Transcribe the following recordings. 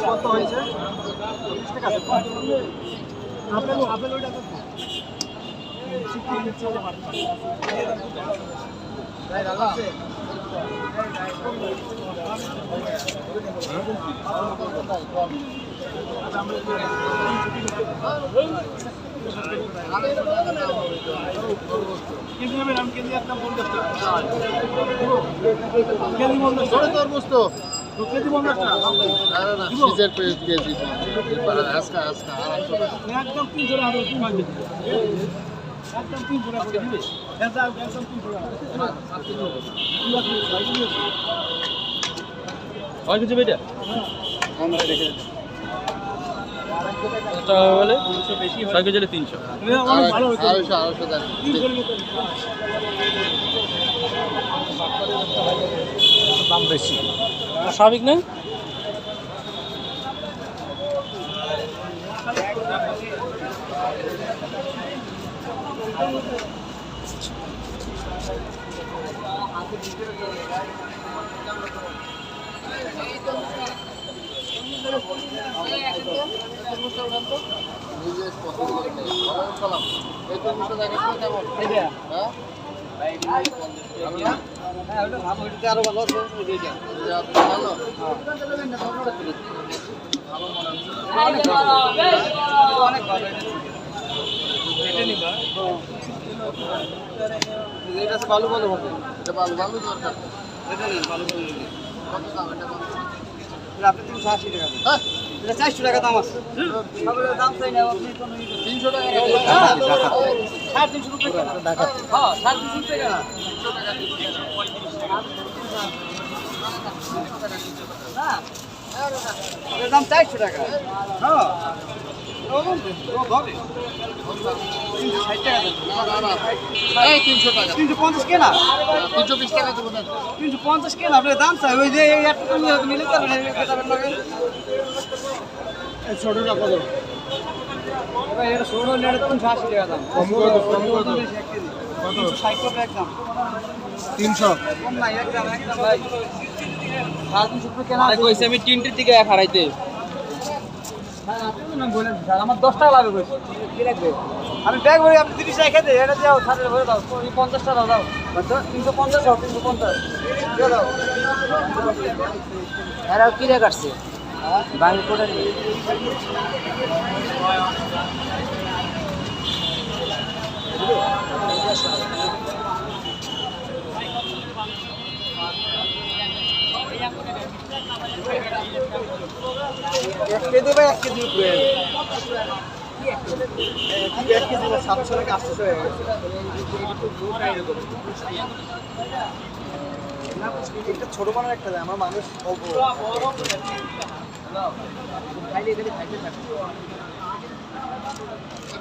কত হয়েছে? দাম বেশি স্বাভাবিক না। আরো ভালো আছে অনেক ভালো এটা ভালো ভালো হবে এটা ভালো ভালো দরকার এটা নেই ভালো ভালো কত দাম এটা আপনি 380 টাকা এটা 400 টাকা দাম আছে সবের দাম চাই না আপনি কোনো 300 টাকা 350 টাকা টাকা হ্যাঁ 350 টাকা 300 টাকা না এর দাম 400 টাকা হ্যাঁ এই 300 টাকা 350 কেনা 320 টাকা দেবো না 350 কেনা আপনার দাম চাই ওই যে এই একটা তুমি মিলে যাবেন এই ছোটটা কত ভাই এটা ছোট নেড়ে 380 টাকা দাম কম করে কত 60 টাকা একদম 300 কম না একদম ভাই 350 টাকা কেনা কইছে আমি তিনটির দিকে এক হারাইতে আমার 10 টাকা লাগবে কি লাগবে আমি ব্যাগ ভরে আপনি 30 টাকা খেতে এটা দাও সাথে ভরে দাও 50 টাকা দাও 350 দাও 350 দিয়ে দাও এরা কি রে কাটছে বাঙালি কোটা নিয়ে এক কেজি ভাই 1 কেজি উপরে এক কেজি 700 টাকা 800 হয়ে গেছে একটা ছোট বানার একটা আমার মানুষ অল্প খাইলে খাইতে থাকে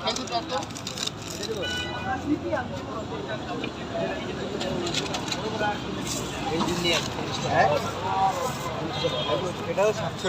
খাইতে কত এই দিন নিয়ে এটাও 700